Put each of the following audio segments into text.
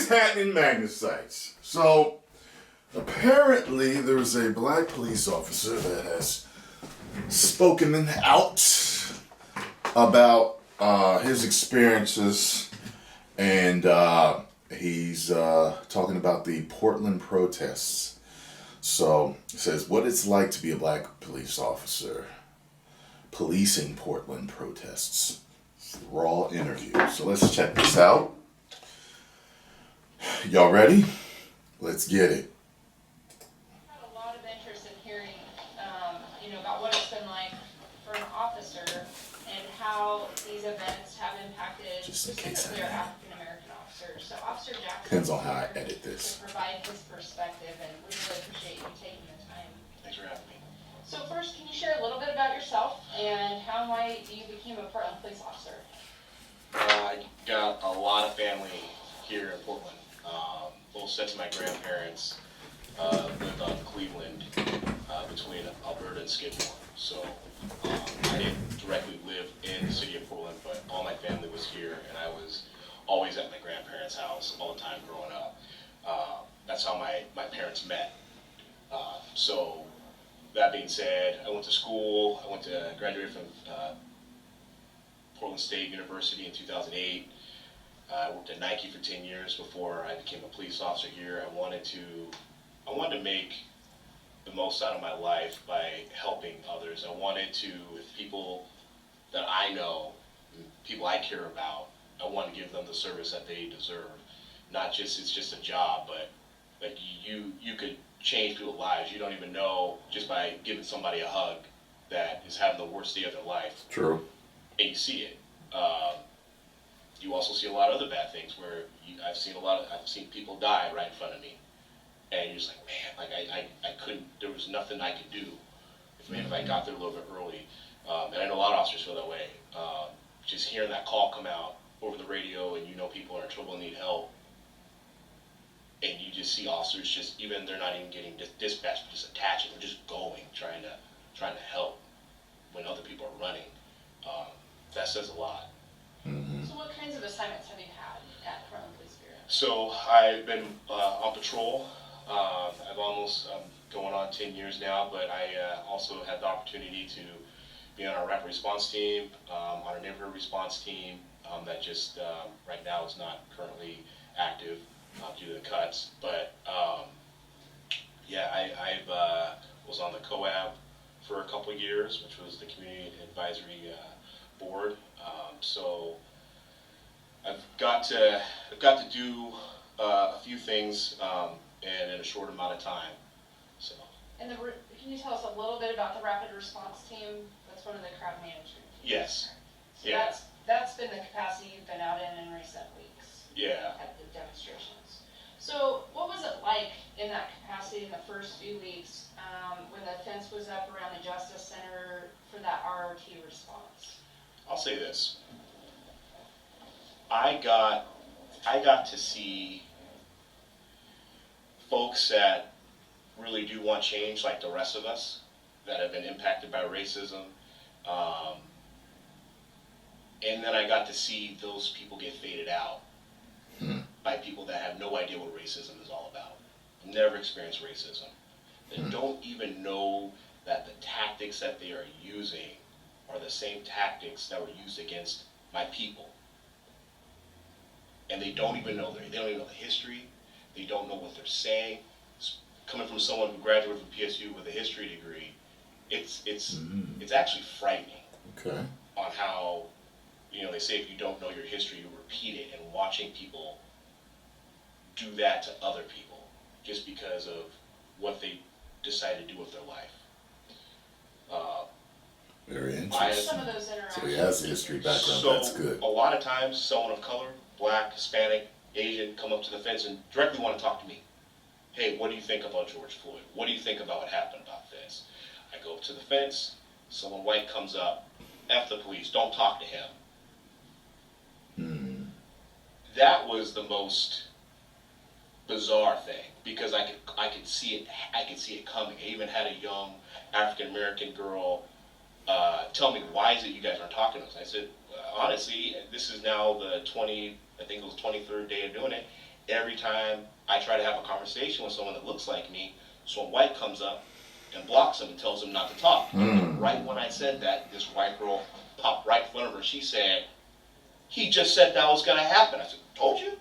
is happening, Magnus sites. So, apparently there's a black police officer that has spoken out about his experiences, and he's talking about the Portland protests. So, it says, what it's like to be a black police officer policing Portland protests. Raw interview. So let's check this out. Y'all ready? Let's get it. I have a lot of interest in hearing, about what it's been like for an officer and how these events have impacted specifically our African American officers. So Officer Jackson depends on how I edit this. To provide his perspective, and we really appreciate you taking the time. Thanks for having me. So first, can you share a little bit about yourself and how and why you became a Portland police officer? I got a lot of family here in Portland. Both sets of my grandparents lived on Cleveland between Alberta and Skidmore. So I didn't directly live in the city of Portland, but all my family was here, and I was always at my grandparents' house all the time growing up. That's how my parents met. So that being said, I went to school. I graduated from Portland State University in 2008. I worked at Nike for 10 years before I became a police officer here. I wanted to make the most out of my life by helping others. I wanted to, with people that I know, people I care about, I want to give them the service that they deserve. Not just, it's just a job, but like you could change people's lives. You don't even know just by giving somebody a hug that is having the worst day of their life. True. And you see it. You also see a lot of other bad things where I've seen people die right in front of me, and you're just like, man, like I couldn't. There was nothing I could do if I got there a little bit early. And I know a lot of officers feel that way. Just hearing that call come out over the radio, and people are in trouble and need help, and you just see officers they're not even getting dispatched, just attaching, they're just going, trying to help when other people are running. That says a lot. Mm-hmm. So what kinds of assignments have you had at Portland Police Bureau? So I've been on patrol. I'm going on 10 years now, but I also had the opportunity to be on our rapid response team, on our neighborhood response team that just right now is not currently active due to the cuts. But I was on the COAB for a couple of years, which was the Community Advisory Board. So I've got to do a few things and in a short amount of time. So. And can you tell us a little bit about the rapid response team? That's one of the crowd management teams. Yes. So yeah. That's been the capacity you've been out in recent weeks. Yeah. At the demonstrations. So what was it like in that capacity in the first few weeks when the fence was up around the Justice Center for that RRT response? I'll say this. I got to see folks that really do want change, like the rest of us, that have been impacted by racism. And then I got to see those people get faded out by people that have no idea what racism is all about. Never experienced racism. They don't even know that the tactics that they are using are the same tactics that were used against my people. And they don't even know they don't even know the history. They don't know what they're saying. Coming from someone who graduated from PSU with a history degree, it's actually frightening. Okay. On how, they say if you don't know your history, you repeat it, and watching people do that to other people just because of what they decide to do with their life. Very interesting. Some of those interactions. So he has the history background. So that's good. A lot of times, someone of color, black, Hispanic, Asian, come up to the fence and directly want to talk to me. Hey, what do you think about George Floyd? What do you think about what happened about this? I go up to the fence, someone white comes up, F the police, don't talk to him. That was the most bizarre thing because I could see it coming. I even had a young African American girl tell me, why is it you guys aren't talking to us? I said, honestly, this is now the 23rd day of doing it, every time I try to have a conversation with someone that looks like me, someone white comes up and blocks them and tells them not to talk. And right when I said that, this white girl popped right in front of her. She said, "He just said that was going to happen." I said, "Told you?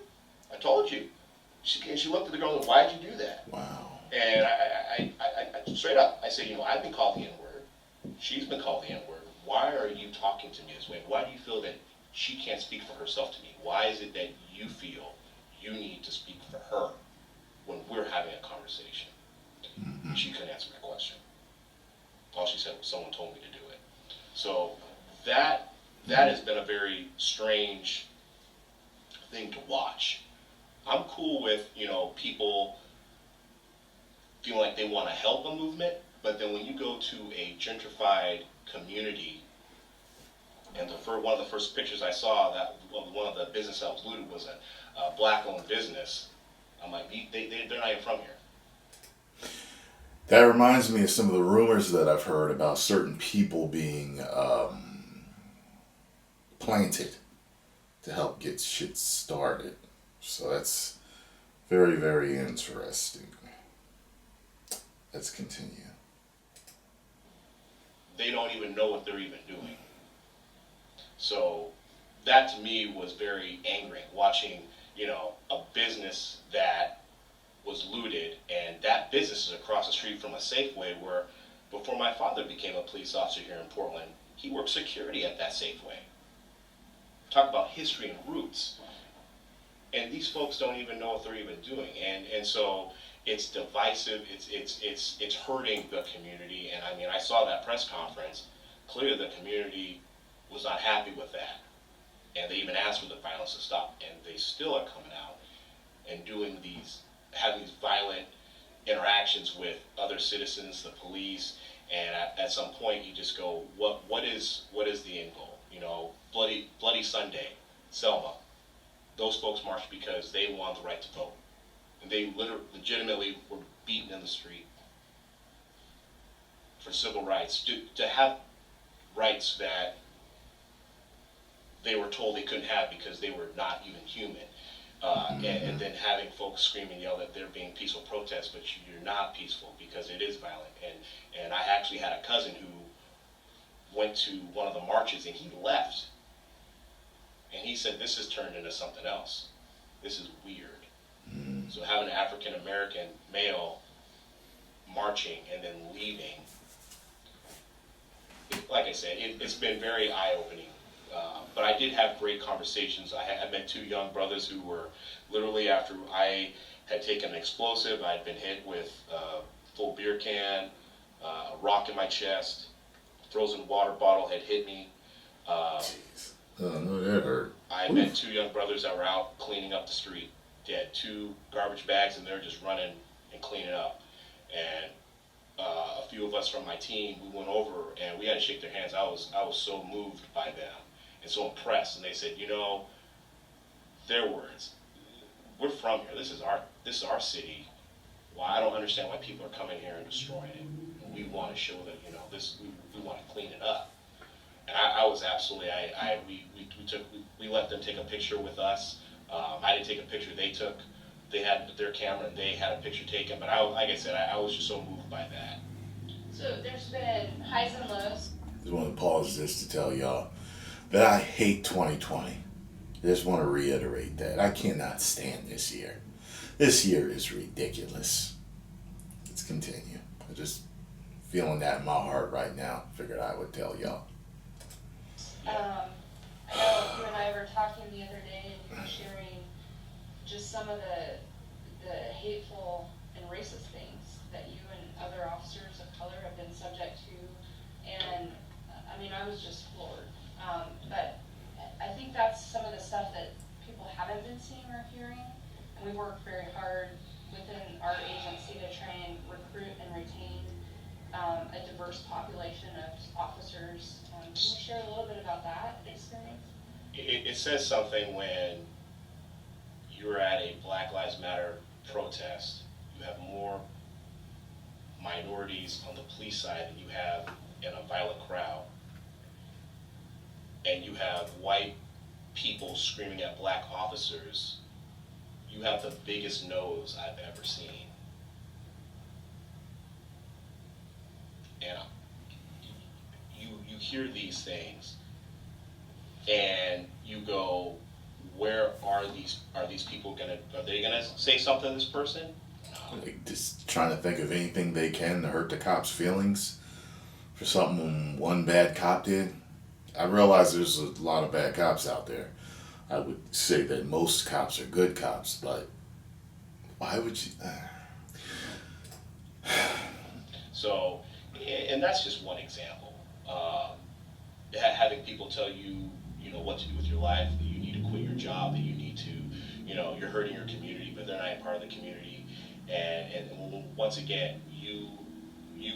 I told you." She looked at the girl and said, "Why'd you do that?" Wow. And I straight up, I said, I've been called the N-word. She's been called the N-word. Why are you talking to me this way? Why do you feel that she can't speak for herself to me? Why is it that you feel you need to speak for her when we're having a conversation? Mm-hmm. She couldn't answer my question. All she said was, "Someone told me to do it." So that has been a very strange thing to watch. I'm cool with, people feeling like they want to help a movement, but then when you go to a gentrified community, and one of the first pictures I saw, that one of the business that was looted was a black-owned business. I'm like, they're not even from here. That reminds me of some of the rumors that I've heard about certain people being planted to help get shit started. So that's very, very interesting. Let's continue. They don't even know what they're even doing. So that to me was very angering, watching, a business that was looted, and that business is across the street from a Safeway where, before my father became a police officer here in Portland, he worked security at that Safeway. Talk about history and roots. And these folks don't even know what they're even doing. And so it's divisive, it's hurting the community. And I mean, I saw that press conference. Clearly the community was not happy with that. And they even asked for the violence to stop. And they still are coming out and having these violent interactions with other citizens, the police. And at some point you just go, what is the end goal? Bloody Sunday, Selma. Those folks marched because they wanted the right to vote. And they legitimately were beaten in the street for civil rights. To have rights that they were told they couldn't have because they were not even human. And then having folks scream and yell that they're being peaceful protests, but you're not peaceful because it is violent. And I actually had a cousin who went to one of the marches and he left. And he said, "This has turned into something else. This is weird." So having an African American male marching and then leaving, like I said, it's been very eye-opening. But I did have great conversations. I met two young brothers who were literally, after I had taken an explosive, I had been hit with a full beer can, a rock in my chest, frozen water bottle had hit me. No, that hurt. I met two young brothers that were out cleaning up the street. They had 2 garbage bags and they were just running and cleaning up. And a few of us from my team, we went over and we had to shake their hands. I was so moved by them and so impressed. And they said, their words, "We're from here. This is our city. Well, I don't understand why people are coming here and destroying it. And we want to show that we want to clean it up." And I was absolutely, we let them take a picture with us. I didn't take a picture, they had their camera and they had a picture taken, but like I said, I was just so moved by that. So there's been highs and lows. I just want to pause this to tell y'all that I hate 2020. I just want to reiterate that. I cannot stand this year. This year is ridiculous. Let's continue. I'm just feeling that in my heart right now. Figured I would tell y'all. I know you and I were talking the other day and you were sharing just some of the hateful and racist things that you and other officers of color have been subject to. And I mean, I was just floored. But I think that's some of the stuff that people haven't been seeing or hearing. And we work very hard within our agency to try and recruit and retain a diverse population of officers. Can you share a little bit about that experience? It says something when you're at a Black Lives Matter protest, you have more minorities on the police side than you have in a violent crowd. And you have white people screaming at black officers. you have the biggest nose I've ever seen. And you hear these things, and you go, where are these people are they gonna say something to this person? No. Like just trying to think of anything they can to hurt the cops' feelings for something one bad cop did. I realize there's a lot of bad cops out there. I would say that most cops are good cops, but why would you? So, and that's just one example. Having people tell you, what to do with your life, that you need to quit your job, that you need to, you're hurting your community, but they're not a part of the community. And once again, you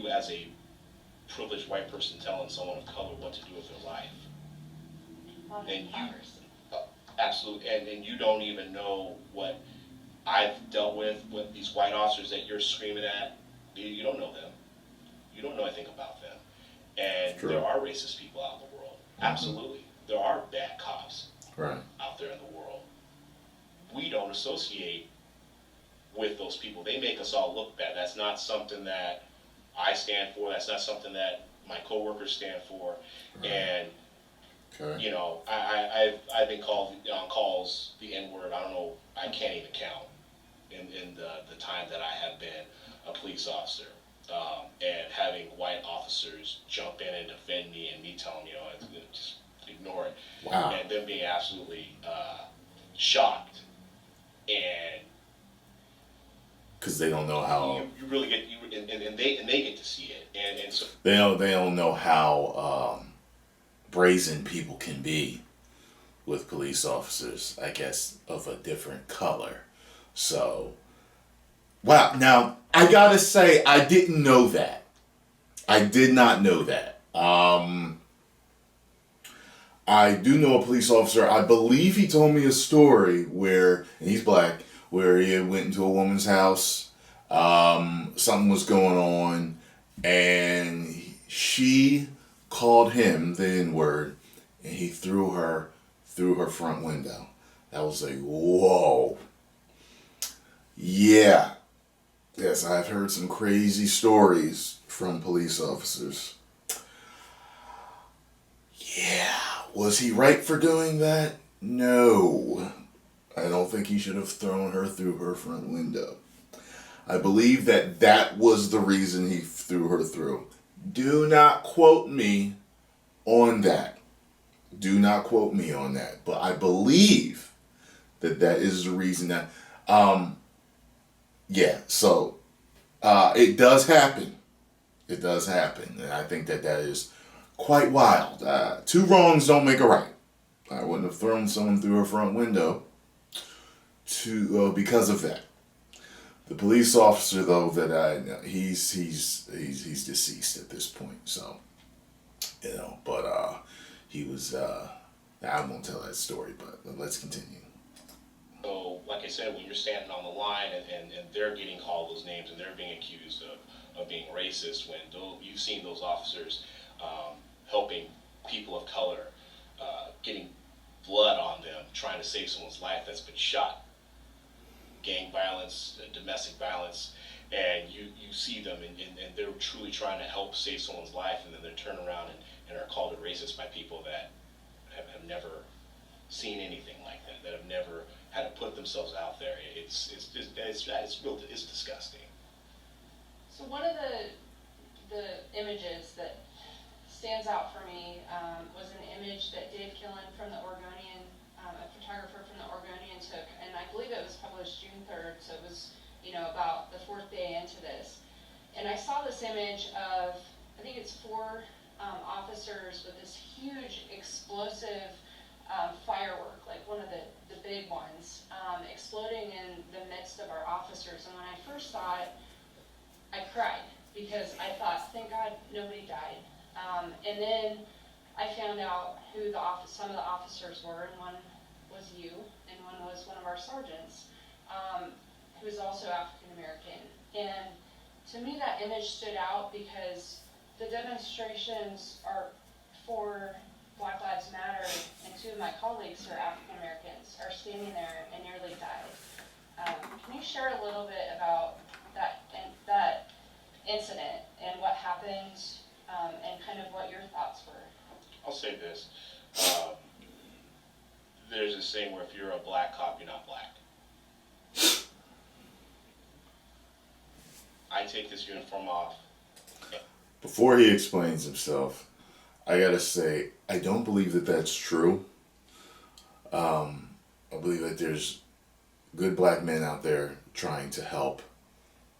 as a privileged white person telling someone of color what to do with their life. And absolutely, and you don't even know what I've dealt with these white officers that you're screaming at. You don't know them. You don't know anything about them. And there are racist people out in the world. Absolutely. There are bad cops out there in the world. We don't associate with those people. They make us all look bad. That's not something that I stand for. That's not something that my coworkers stand for. And I've been called on calls the N-word. I don't know. I can't even count in the time that I have been a police officer. And having white officers jump in and defend me, and me telling me, just ignore it. Wow. And them being absolutely shocked. And because they don't know how you really get and they get to see it, and so they don't know how brazen people can be with police officers, I guess, of a different color. So, wow. Now, I gotta say, I didn't know that. I did not know that. I do know a police officer. I believe he told me a story where, and he's black, where he had went into a woman's house. Something was going on, and she called him the N-word, and he threw her through her front window. That was like, whoa. Yeah. Yes, I've heard some crazy stories from police officers. Yeah. Was he right for doing that? No. I don't think he should have thrown her through her front window. I believe that was the reason he threw her through. Do not quote me on that. Do not quote me on that. But I believe that is the reason that... so it does happen. It does happen. And I think that is quite wild. Two wrongs don't make a right. I wouldn't have thrown someone through her front window because of that. The police officer, though, that I know, he's deceased at this point. So, but he was. I won't tell that story, but let's continue. So, like I said, when you're standing on the line and they're getting called those names and they're being accused of being racist, when you've seen those officers helping people of color, getting blood on them, trying to save someone's life that's been shot, gang violence, domestic violence, and you see them and they're truly trying to help save someone's life, and then they turn around and are called a racist by people that have never seen anything like that have never had to put themselves out there. It's disgusting. So one of the images that stands out for me was an image that Dave Killen from the Oregonian, a photographer from the Oregonian took, and I believe it was published June 3rd, so it was, about the fourth day into this. And I saw this image of, I think it's 4 officers with this huge explosive firework, like one of the big ones, exploding in the midst of our officers. And when I first saw it, I cried because I thought, thank God nobody died. And then I found out who some of the officers were, and one was you, and one was one of our sergeants, who is also African American. And to me, that image stood out because the demonstrations are for Black Lives Matter, and 2 of my colleagues who are African Americans are standing there and nearly died. you share a little bit about that incident and what happened, and kind of what your thoughts were? I'll say this. There's a saying where if you're a black cop, you're not black. I take this uniform off. Before he explains himself, I gotta say, I don't believe that that's true. I believe that there's good black men out there trying to help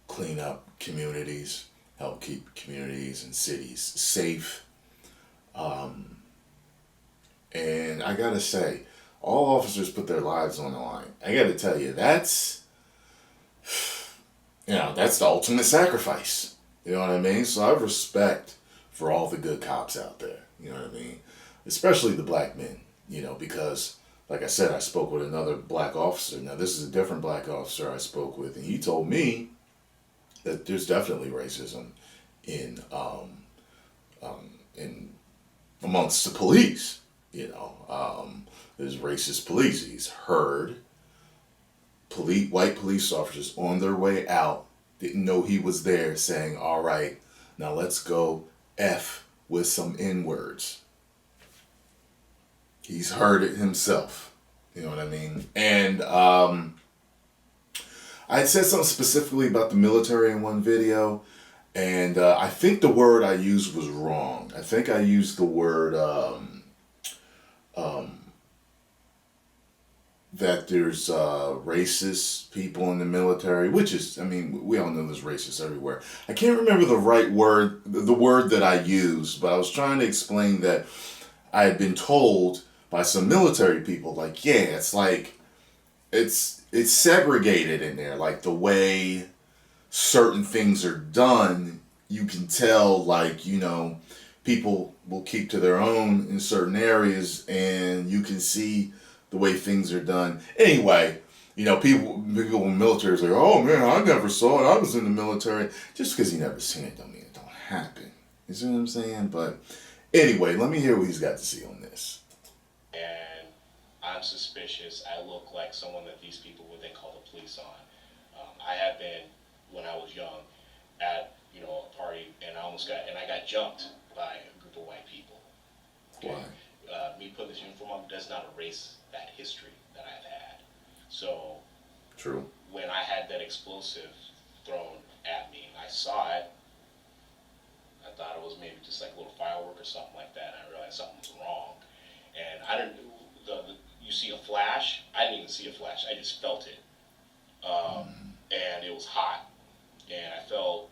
clean up communities, help keep communities and cities safe. And I gotta say, all officers put their lives on the line. I gotta tell you, that's the ultimate sacrifice. You know what I mean? So I have respect for all the good cops out there. You know what I mean? Especially the black men, because, like I said, I spoke with another black officer. Now, this is a different black officer I spoke with, and he told me that there's definitely racism in amongst the police. There's racist police. He's heard white police officers on their way out didn't know he was there saying, all right, now let's go F with some N-words. He's heard it himself. You know what I mean? And I said something specifically about the military in one video, and I think the word I used was wrong. I think I used the word that there's racist people in the military, which is, we all know there's racists everywhere. I can't remember the right word, the word that I used, but I was trying to explain that I had been told by some military people, like, yeah, it's like, it's segregated in there, like the way certain things are done, you can tell, like, people will keep to their own in certain areas, and you can see the way things are done. Anyway, people in the military is like, oh man, I never saw it. I was in the military. Just because you never seen it don't mean it don't happen. You see what I'm saying? But anyway, let me hear what he's got to say on this. And I'm suspicious. I look like someone that these people would then call the police on. I have been, when I was young, at a party, and I got jumped by a group of white people. Okay? Why? Me putting this uniform on does not erase that history that I've had. So, True. When I had that explosive thrown at me, I saw it. I thought it was maybe just like a little firework or something like that. And I realized something was wrong, and I didn't. You see a flash? I didn't even see a flash. I just felt it, and it was hot, and I felt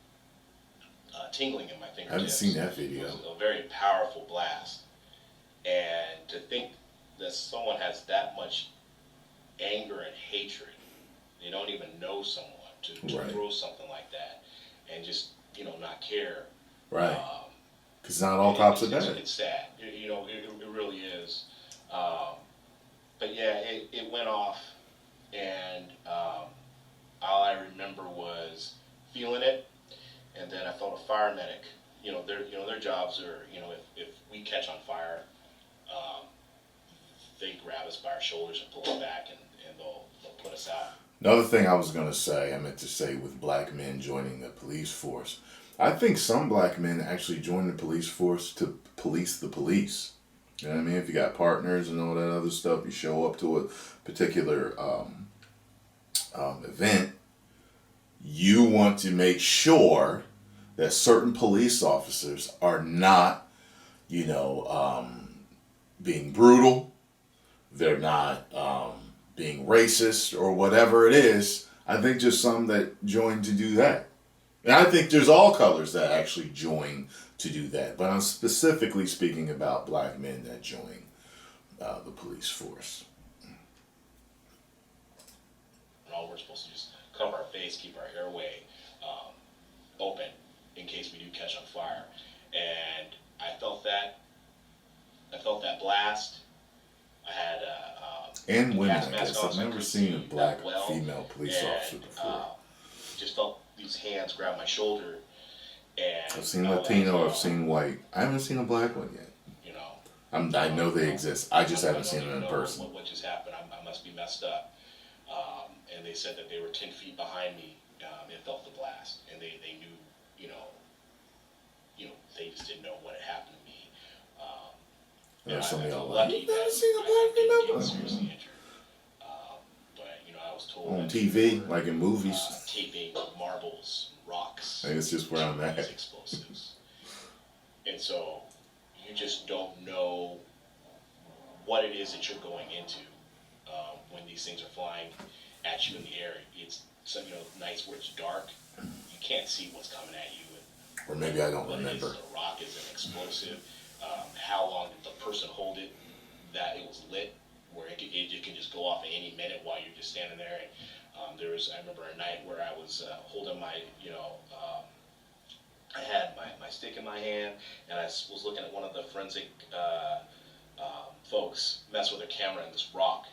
tingling in my fingertips. I haven't seen that video. It was a very powerful blast. And to think that someone has that much anger and hatred, they don't even know someone, to Right. throw something like that and just, not care. Right. Because not all cops are bad. It's sad. It really is. But yeah, it went off, and all I remember was feeling it, and then I felt a fire medic. Their jobs are, if we catch on fire, they grab us by our shoulders and pull us back, and they'll put us out. Another thing I was going to say, I meant to say with black men joining the police force, I think some black men actually join the police force to police the police. You know what I mean? If you got partners and all that other stuff, you show up to a particular event, you want to make sure that certain police officers are not, being brutal, they're not being racist or whatever it is. I think just some that join to do that. And I think there's all colors that actually join to do that. But I'm specifically speaking about black men that join the police force. And all we're supposed to just cover our face, keep our airway open in case we do catch on fire. And I felt that blast. I had And women, gas I mask guess. on, I've so I never couldn't seen a see black that well. female police officer before. Just felt these hands grab my shoulder, and I've seen Latino, I've seen white. I haven't seen a black one yet. I know they exist. I just haven't seen them in person. What just happened? I must be messed up. and they said that they were 10 feet behind me and felt the blast, and they knew, they just didn't know what had happened to me. There's I some of feel y'all like, lucky you never that seen a I black didn't get member seriously injured. But I was told on that TV, like in movies. taping marbles, rocks, Hey, it's just where I'm at. explosives, and so you just don't know what it is that you're going into when these things are flying at you in the air. It's some nights where it's dark, you can't see what's coming at you. Or maybe I don't What remember. it is, a rock is an explosive. How long did the person hold it that it was lit, where it can just go off at any minute while you're just standing there. And I remember a night where I was holding my, I had my stick in my hand, and I was looking at one of the forensic folks mess with their camera, and this rock,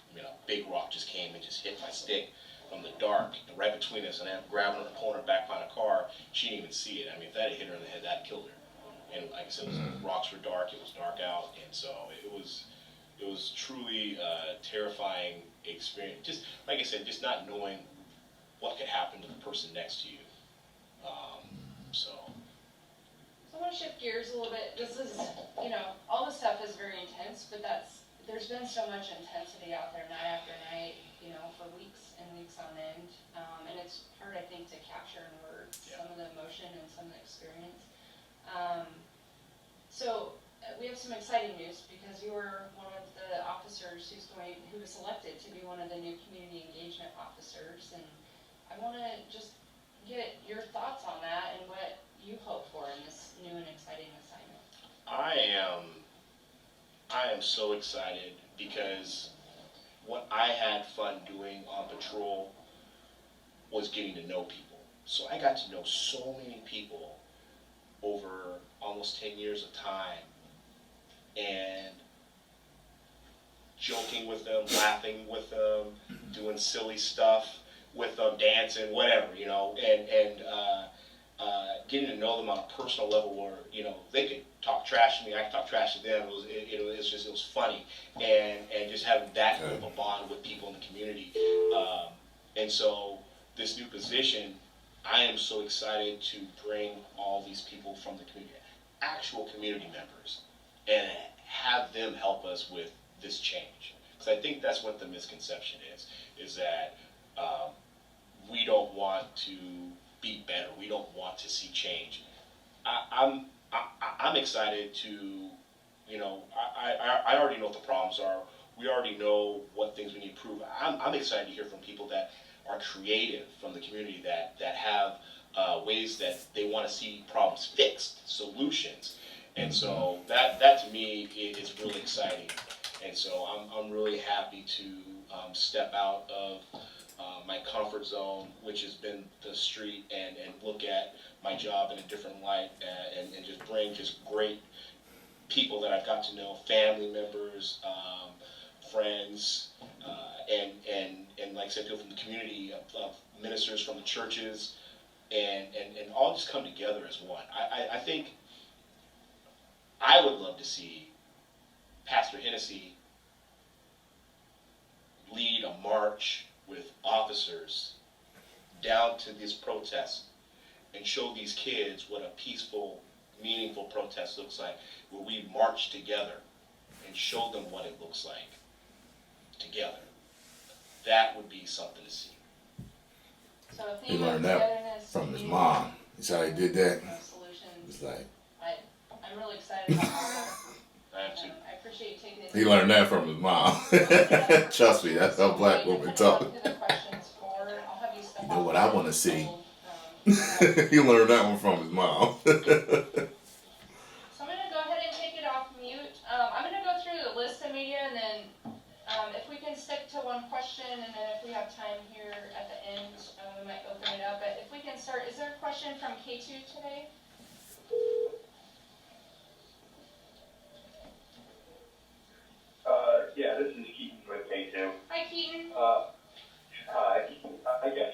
big rock just came and just hit my stick from the dark, right between us, and I'm grabbing her, pulling her back behind a car. She didn't even see it. I mean, if that had hit her in the head, that killed her. And like I said, the rocks were dark. It was dark out, and so it was truly a terrifying experience. Just like I said, just not knowing what could happen to the person next to you. So I want to shift gears a little bit. This is, all this stuff is very intense, but there's been so much intensity out there night after night, for weeks and weeks on end. And it's hard, I think, to capture in words some of the emotion and some of the experience. So we have some exciting news because you were one of the officers who was selected to be one of the new community engagement officers. And I want to just get your thoughts on that and what you hope for in this new and exciting assignment. I am so excited because what I had fun doing on patrol was getting to know people. So I got to know so many people over almost 10 years of time, and joking with them, laughing with them, doing silly stuff with them, dancing, whatever, and getting to know them on a personal level where, they could talk trash to me, I could talk trash to them. It was funny, and just having that type of a bond with people in the community. And so this new position, I am so excited to bring all these people from the community, actual community members, and have them help us with this change. Because I think that's what the misconception is that we don't want to be better. We don't want to see change. I'm excited to, I already know what the problems are. We already know what things we need to improve. I'm excited to hear from people that are creative from the community that have ways that they want to see problems fixed, solutions. And so that to me is really exciting. And so I'm really happy to step out of my comfort zone, which has been the street, and look at my job in a different light, and just bring just great people that I've got to know, family members, friends, and like I said, people from the community, of ministers from the churches, and all just come together as one. I think I would love to see Pastor Hennessy lead a march with officers down to this protest and show these kids what a peaceful, meaningful protest looks like, where we march together and show them what it looks like together. That would be something to see. So He learned that from his mom. That's how he did that. It's like, I'm really excited about that. I have to. I appreciate you taking it. he learned that from his mom. Trust me, that's how black women talk. You know what I want to see? He learned that one from his mom. So I'm going to go ahead and take it off mute. I'm going to go through the list of media, and then if we can stick to one question, and then if we have time here at the end, we might open it up. But if we can start, is there a question from K2 today? Yeah, this is Keaton with K2. Hi, Keaton. Hi. I guess.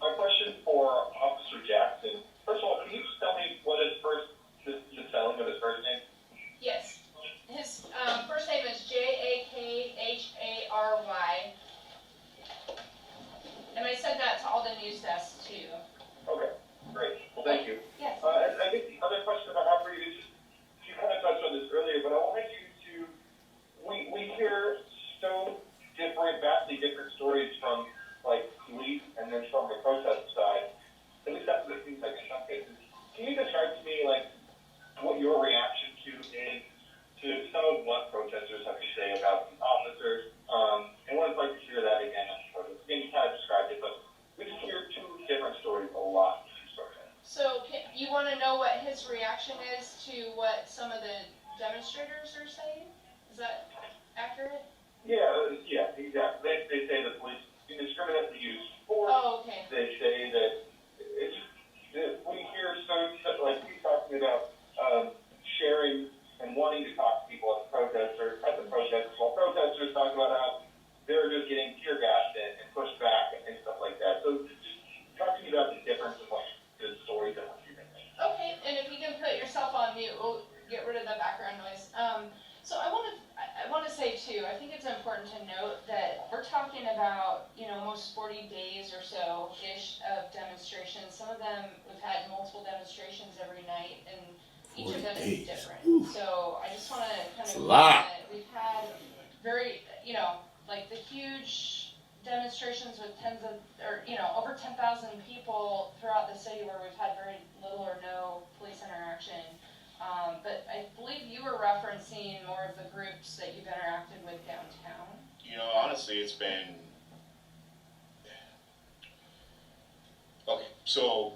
My question for Officer Jackson. First of all, can you tell me what the spelling of his first name? Yes. His first name is Jakhary. used S2. Okay, great. Well, thank you. Yes. And I guess the other question I have for you is, you kind of touched on this earlier, but I wanted you to, we hear so different, vastly different stories from, like, police and then from the protest side. At least that's what it seems like in some cases. Can you describe to me, like, what your reaction to some of what protesters have to say about the officers? And what it's like to hear that again. Again, you kind of described it, but we just hear two different stories a lot. So you want to know what his reaction is to what some of the demonstrators are saying? Is that accurate? Yeah, exactly. They say the police indiscriminately use force. Oh, okay. They say that it's, we hear like he's talking about sharing and wanting to talk to people at the protesters, while protesters talk about how they're just getting tear gassed and pushed back and stuff like that. So just talk to me about the difference in like the stories that we're hearing. Okay, and if you can put yourself on mute, we'll get rid of the background noise. So I want to say too, I think it's important to note that we're talking about, almost 40 days or so-ish of demonstrations. Some of them, we've had multiple demonstrations every night, and each of them is different. Ooh. So I just want to kind It's of a lot. we've had very, like the huge demonstrations with over 10,000 people throughout the city where we've had very little or no police interaction. But I believe you were referencing more of the groups that you've interacted with downtown. Honestly, it's been okay. So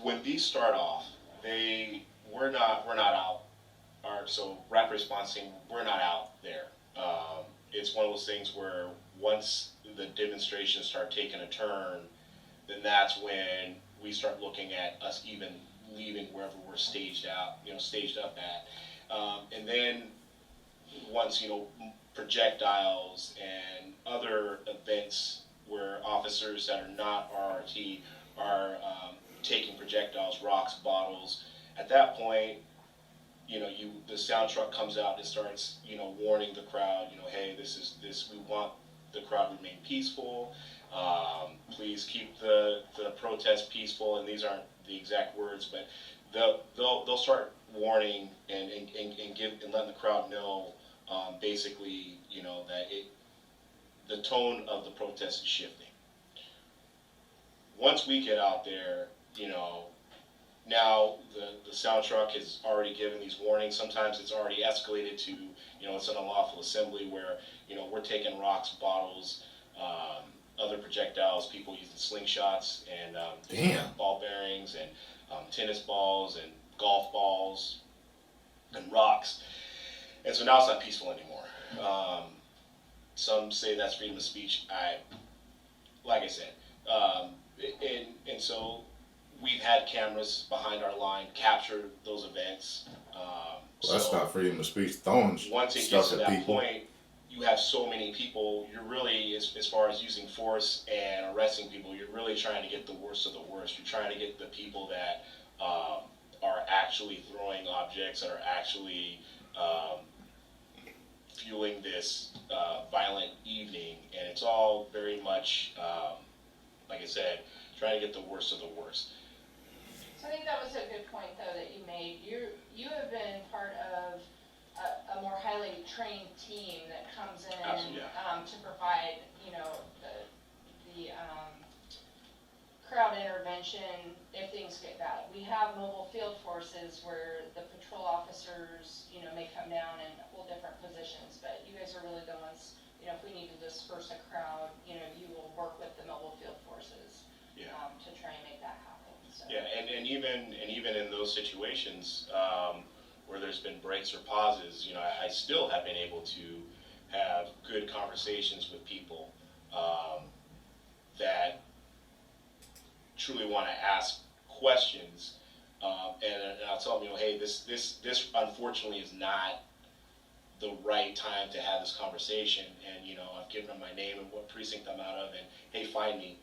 when these start off, we're not out. So rapid response team, we're not out there. It's one of those things where once the demonstrations start taking a turn, then that's when we start looking at us even leaving wherever we're staged up at. And then once, projectiles and other events where officers that are not RRT are taking projectiles, rocks, bottles, at that point, the sound truck comes out and starts, warning the crowd, hey, we want the crowd to remain peaceful. Please keep the protest peaceful, and these aren't the exact words, but they'll start warning and letting the crowd know, basically, that the tone of the protest is shifting. Once we get out there, now the sound truck has already given these warnings. Sometimes it's already escalated to, it's an unlawful assembly where, we're taking rocks, bottles, other projectiles, people using slingshots and ball bearings and tennis balls and golf balls and rocks. And so now it's not peaceful anymore. Some say that's freedom of speech. Like I said, and so we've had cameras behind our line capture those events. That's not freedom of speech. Throwing once it gets to that point, you have so many people. You're really, as far as using force and arresting people, you're really trying to get the worst of the worst. You're trying to get the people that are actually throwing objects, that are actually fueling this violent evening, and it's all very much, like I said, trying to get the worst of the worst. So I think that was a good point, though, that you made. You have been part of a more highly trained team that comes in to provide, the crowd intervention if things get bad. We have mobile field forces where the patrol officers, may come down in different positions, but you guys are really the ones, if we need to disperse a crowd, you will work with the mobile field forces to try and make that happen. So. Yeah, and even in those situations where there's been breaks or pauses, I still have been able to have good conversations with people that truly want to ask questions, and I'll tell them, hey, this unfortunately is not the right time to have this conversation, and I've given them my name and what precinct I'm out of, and hey, find me.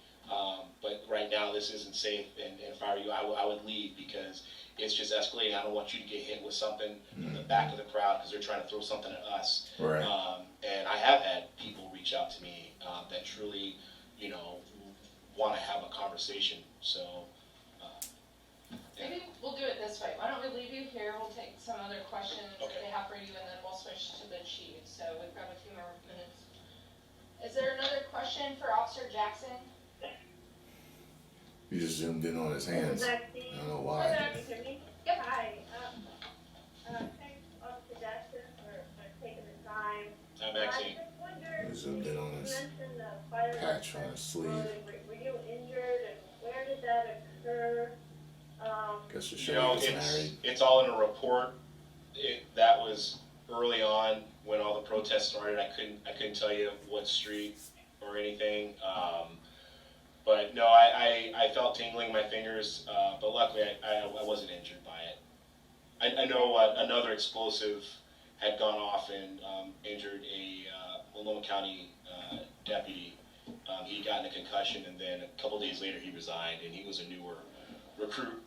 But right now this isn't safe, and if I were you, I would leave because it's just escalating. I don't want you to get hit with something in the back of the crowd because they're trying to throw something at us. Right. And I have had people reach out to me that truly, want to have a conversation. So, yeah. Maybe we'll do it this way. Why don't we leave you here? We'll take some other questions that Okay. they have for you, and then we'll switch to the chief. So we've got a few more minutes. Is there another question for Officer Jackson? You just zoomed in on his hands. I don't know why. Can you hear me? Yep. Hi. Thanks, Officer Jackson, for taking the time. I'm I actually, just wondered, He zoomed in on you his mentioned the fire patch on his sleeve. Were you injured, and where did that occur? Guess to you show know, he was married. it's all in a report. That was early on when all the protests started. I couldn't tell you what street or anything. But no, I felt tingling in my fingers, but luckily I wasn't injured by it. I know another explosive had gone off and injured a Multnomah County deputy. He got a concussion, and then a couple days later he resigned, and he was a newer recruit.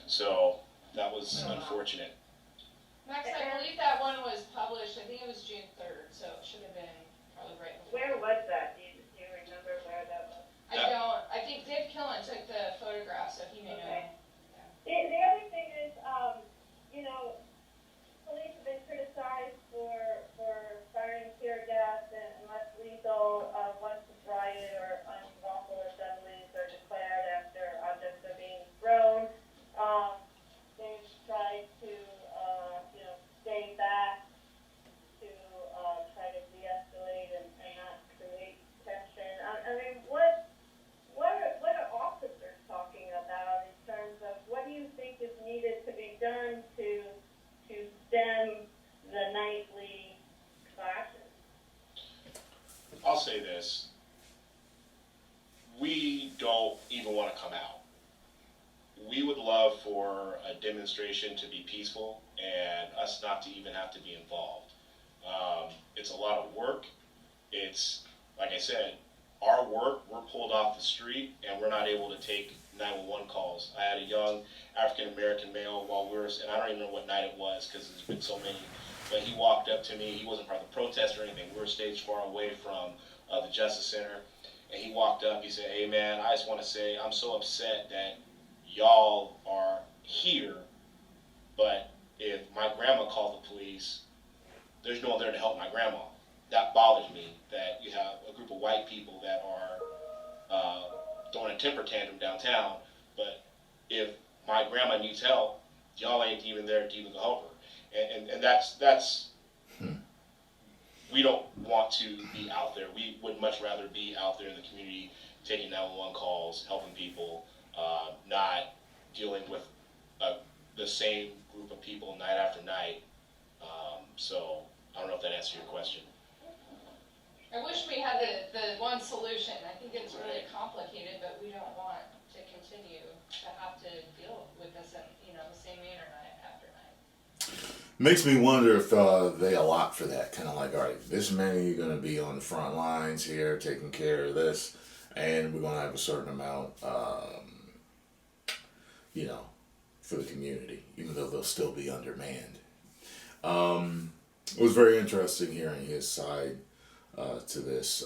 So that was unfortunate. Max, I believe that one was published, I think it was June 3rd, so it should have been probably right before. Where was that? Do you remember where that was? I think Dave Killen took the photograph, so he may know. Okay. The other thing is, you know, police have been criticized for firing tear gas and less lethal once the riot or unlawful assemblies are declared after objects are being thrown. They've tried to, you know, stay back to try to de-escalate and not create tension. I mean, what are officers talking about in terms of what do you think is needed to be done to stem the nightly clashes? I'll say this. We don't even want to come out. We would love for a demonstration to be peaceful and us not to even have to be involved. It's a lot of work. It's, like I said, our work, we're pulled off the street and we're not able to take 911 calls. I had a young African-American male while we were, and I don't even know what night it was because there's been so many, but he walked up to me. He wasn't part of the protest or anything. We were staged far away from the Justice Center, and he walked up. He said, "Hey man, I just want to say I'm so upset that y'all are here, but if my grandma called the police, there's no one there to help my grandma. That bothers me that you have a group of white people that are throwing a temper tantrum downtown, but if my grandma needs help, y'all ain't even there to even go help her." And that's we don't want to be out there. We would much rather be out there in the community taking 911 calls, helping people, not dealing with the same group of people night after night. So I don't know if that answers your question. I wish we had the one solution. I think it's really complicated, but we don't want to continue to have to deal with this in, you know, the same manner night after night. Makes me wonder if they allot for that. Kind of like, all right, this many are going to be on the front lines here taking care of this, and we're going to have a certain amount, you know, for the community, even though they'll still be undermanned. It was very interesting hearing his side to this.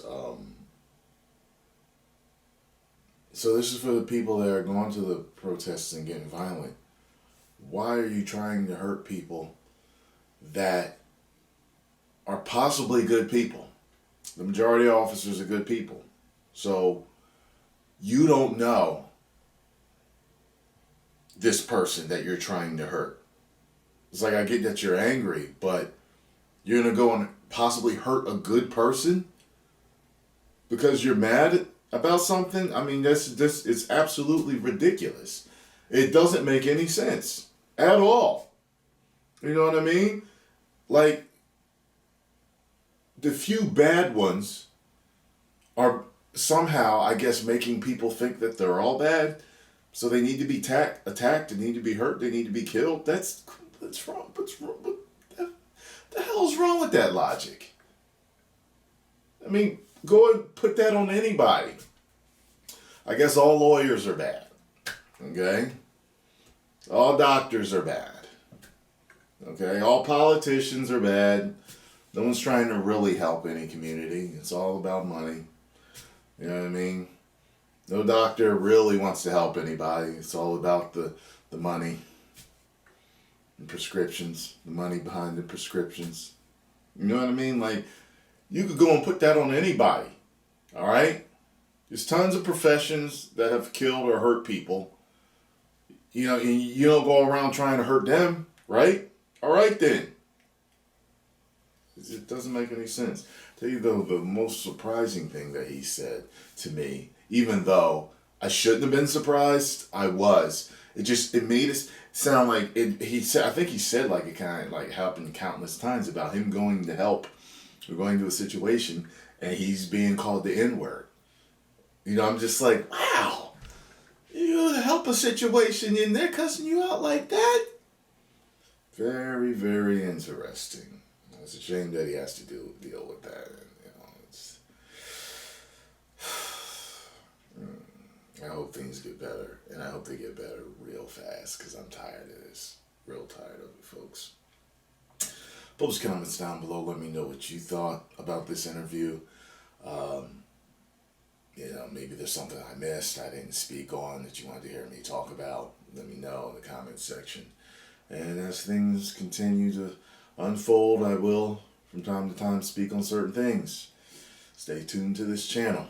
So this is for the people that are going to the protests and getting violent. Why are you trying to hurt people that are possibly good people? The majority of officers are good people. So you don't know this person that you're trying to hurt. It's like, I get that you're angry, but you're going to go and possibly hurt a good person because you're mad about something? I mean, this it's absolutely ridiculous. It doesn't make any sense at all. You know what I mean? Like, the few bad ones are somehow, I guess, making people think that they're all bad. So they need to be attacked, they need to be hurt, they need to be killed. That's wrong. What's wrong? What the hell's wrong with that logic? I mean, go and put that on anybody. I guess all lawyers are bad. Okay? All doctors are bad. Okay? All politicians are bad. No one's trying to really help any community. It's all about money. You know what I mean? No doctor really wants to help anybody. It's all about the money and prescriptions, the money behind the prescriptions. You know what I mean? Like, you could go and put that on anybody, all right? There's tons of professions that have killed or hurt people. You know, and you don't go around trying to hurt them, right? All right then. It doesn't make any sense. Tell you though, the most surprising thing that he said to me, even though I shouldn't have been surprised, I was. It made it sound like it. He said, I think he said like it kind of like happened countless times about him going to help, or going to a situation, and he's being called the N-word. You know, I'm just like, wow, you help a situation and they're cussing you out like that. Very, very interesting. It's a shame that he has to deal with that. And, you know, I hope things get better, and I hope they get better real fast, because I'm tired of this. Real tired of it, folks. Post comments down below. Let me know what you thought about this interview. You know, maybe there's something I missed, I didn't speak on, that you wanted to hear me talk about. Let me know in the comments section. And as things continue to unfold, I will, from time to time, speak on certain things. Stay tuned to this channel.